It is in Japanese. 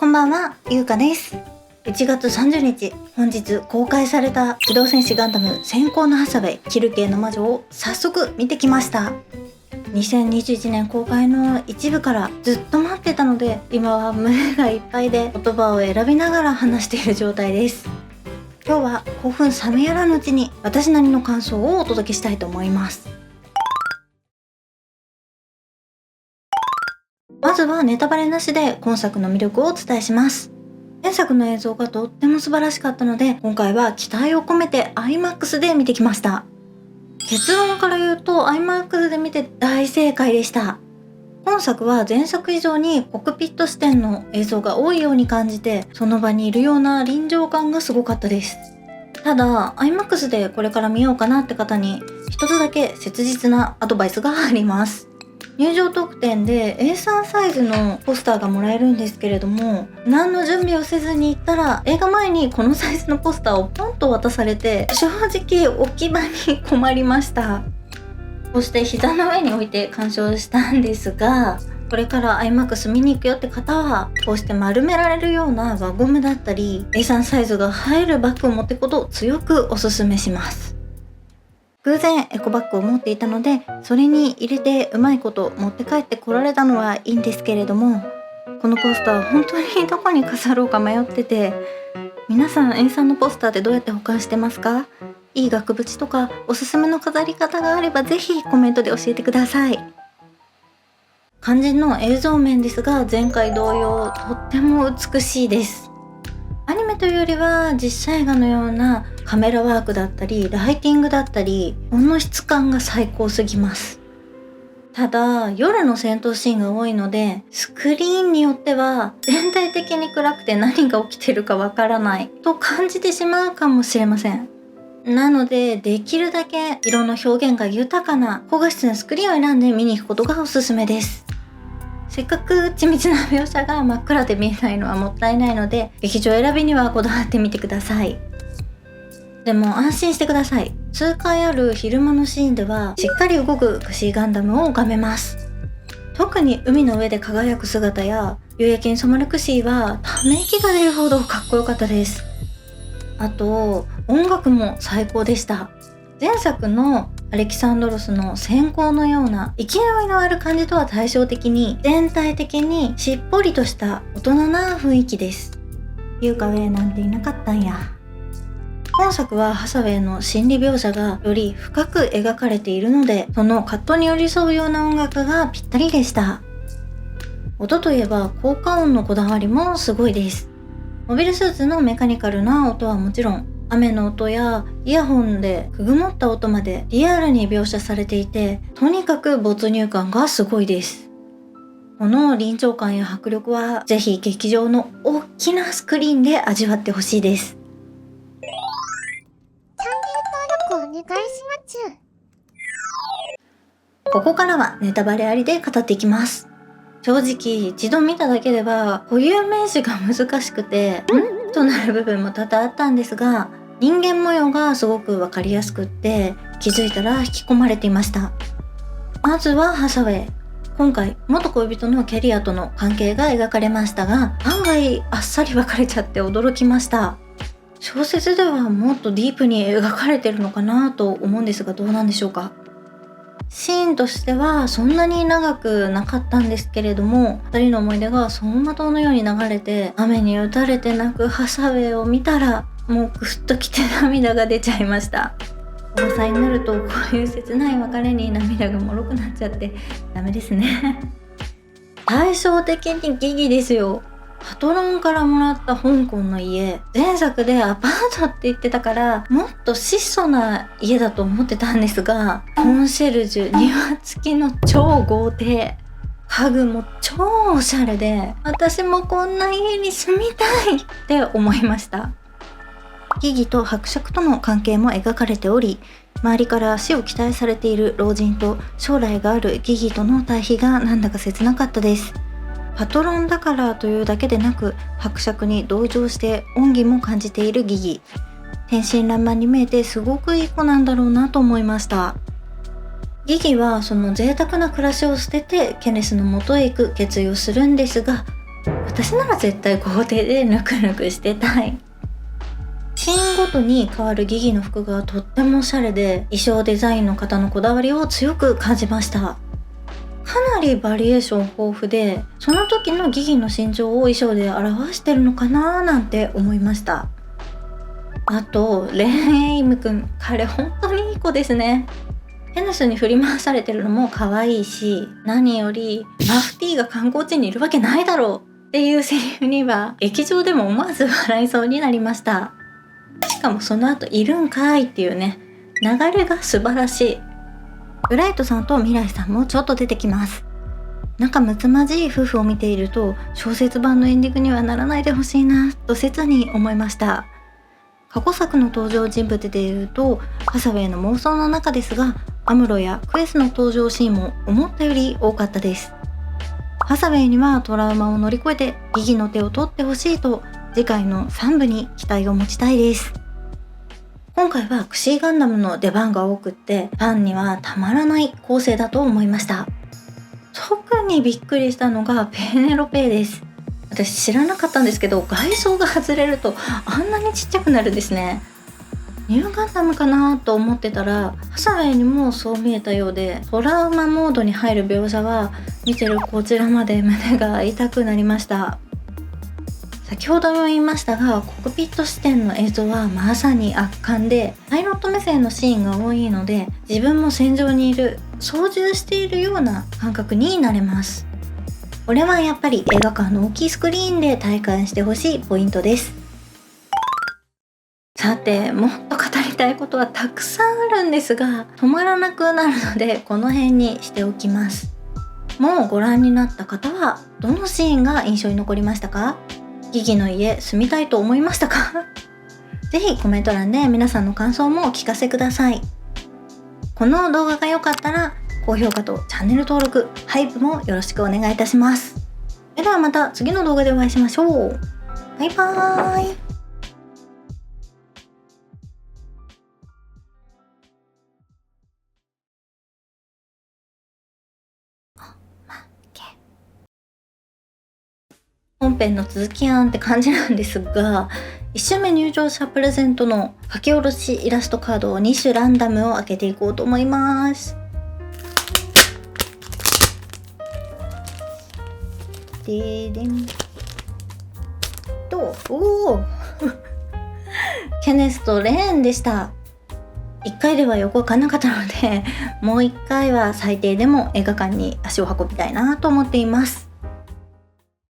んばんは、ゆうかです。1月30日、本日公開された機動戦士ガンダム閃光のハサウェイキル系の魔女を早速見てきました。2021年公開の一部からずっと待ってたので、今は胸がいっぱいで言葉を選びながら話している状態です。今日は興奮冷めやらぬうちに私なりの感想をお届けしたいと思います。まずはネタバレなしで今作の魅力をお伝えします。前作の映像がとっても素晴らしかったので、今回は期待を込めて IMAX で見てきました。結論から言うと IMAX で見て大正解でした。今作は前作以上にコックピット視点の映像が多いように感じて、その場にいるような臨場感がすごかったです。ただ IMAX でこれから見ようかなって方に一つだけ切実なアドバイスがあります。入場特典で A3 サイズのポスターがもらえるんですけれども、何の準備をせずに行ったら映画前にこのサイズのポスターをポンと渡されて、正直置き場に困りました。そして膝の上に置いて鑑賞したんですが、これから IMAX 見に行くよって方はこうして丸められるような輪ゴムだったり A3 サイズが入るバッグを持っていくことを強くおすすめします。偶然エコバッグを持っていたので、それに入れてうまいこと持って帰ってこられたのはいいんですけれども、このポスター本当にどこに飾ろうか迷ってて、皆さん A3 のポスターってどうやって保管してますか？いい額縁とかおすすめの飾り方があればぜひコメントで教えてください。肝心の映像面ですが、前回同様とっても美しいです。アニメというよりは実写映画のようなカメラワークだったりライティングだったり、この質感が最高すぎます。ただ夜の戦闘シーンが多いので、スクリーンによっては全体的に暗くて何が起きてるかわからないと感じてしまうかもしれません。なのでできるだけ色の表現が豊かな高画質なスクリーンを選んで見に行くことがおすすめです。せっかく緻密な描写が真っ暗で見えないのはもったいないので、劇場選びにはこだわってみてください。でも安心してください。数回ある昼間のシーンではしっかり動くクシーガンダムを拝めます。特に海の上で輝く姿や夕焼けに染まるクシーはため息が出るほどかっこよかったです。あと音楽も最高でした。前作のアレキサンドロスの閃光のような勢いのある感じとは対照的に、全体的にしっぽりとした大人な雰囲気です。ユーカウェイなんていなかったんや。本作はハサウェイの心理描写がより深く描かれているので、その葛藤に寄り添うような音楽がぴったりでした。音といえば効果音のこだわりもすごいです。モビルスーツのメカニカルな音はもちろん、雨の音やイヤホンでくぐもった音までリアルに描写されていて、とにかく没入感がすごいです。この臨場感や迫力はぜひ劇場の大きなスクリーンで味わってほしいです。チャンネル登録お願いします。ここからはネタバレありで語っていきます。正直一度見ただけでは固有名詞が難しくてとなる部分も多々あったんですが、人間模様がすごくわかりやすくって、気づいたら引き込まれていました。まずはハサウェイ。今回元恋人のキャリアとの関係が描かれましたが、案外あっさり別れちゃって驚きました。小説ではもっとディープに描かれてるのかなと思うんですが、どうなんでしょうか。シーンとしてはそんなに長くなかったんですけれども、2人の思い出が走馬灯のように流れて、雨に打たれて泣くハサウェイを見たらもうグッときて涙が出ちゃいました。おばさんになるとこういう切ない別れに涙がもろくなっちゃってダメですね。対照的にギギですよ。パトロンからもらった香港の家、前作でアパートって言ってたからもっと質素な家だと思ってたんですが、コンシェルジュ庭付きの超豪邸、家具も超おしゃれで、私もこんな家に住みたいって思いました。ギギと伯爵との関係も描かれており、周りから死を期待されている老人と将来があるギギとの対比がなんだか切なかったです。パトロンだからというだけでなく、伯爵に同情して恩義も感じているギギ。天真爛漫に見えてすごくいい子なんだろうなと思いました。ギギはその贅沢な暮らしを捨ててケネスの元へ行く決意をするんですが、私なら絶対豪邸でぬくぬくしてたい。シーンごとに変わるギギの服がとってもおしゃれで、衣装デザインの方のこだわりを強く感じました。かなりバリエーション豊富で、その時のギギの心情を衣装で表してるのかななんて思いました。あとレン・エイムくん、彼本当にいい子ですね。ヘネスに振り回されてるのも可愛いし、何よりマフティーが観光地にいるわけないだろうっていうセリフには劇場でも思わず笑いそうになりました。しかもその後いるんかいっていうね、流れが素晴らしい。ブライトさんと未来さんもちょっと出てきます。仲睦まじい夫婦を見ていると、小説版のエンディングにはならないでほしいなと切に思いました。過去作の登場人物でいうとハサウェイの妄想の中ですが、アムロやクエスの登場シーンも思ったより多かったです。ハサウェイにはトラウマを乗り越えてギギの手を取ってほしいと、次回の3部に期待を持ちたいです。今回はクシーガンダムの出番が多くって、ファンにはたまらない構成だと思いました。特にびっくりしたのがペネロペです。私知らなかったんですけど、外装が外れるとあんなにちっちゃくなるんですね。ニューガンダムかなと思ってたら、ハサウェイにもそう見えたようで、トラウマモードに入る描写は見てるこちらまで胸が痛くなりました。先ほども言いましたが、コックピット視点の映像はまさに圧巻で、パイロット目線のシーンが多いので、自分も戦場にいる、操縦しているような感覚になれます。これはやっぱり映画館の大きいスクリーンで体感してほしいポイントです。さて、もっと語りたいことはたくさんあるんですが、止まらなくなるのでこの辺にしておきます。もうご覧になった方はどのシーンが印象に残りましたか？ギギの家住みたいと思いましたか？ぜひコメント欄で皆さんの感想もお聞かせください。この動画が良かったら高評価とチャンネル登録、ハイプもよろしくお願いいたします。それではまた次の動画でお会いしましょう。バイバーイ。本編の続きやんって感じなんですが、1週目入場者プレゼントの書き下ろしイラストカードを2種ランダムを開けていこうと思います。ででんと、おおケネスとレーンでした。1回ではよくわかんなかったので、もう1回は最低でも映画館に足を運びたいなと思っています。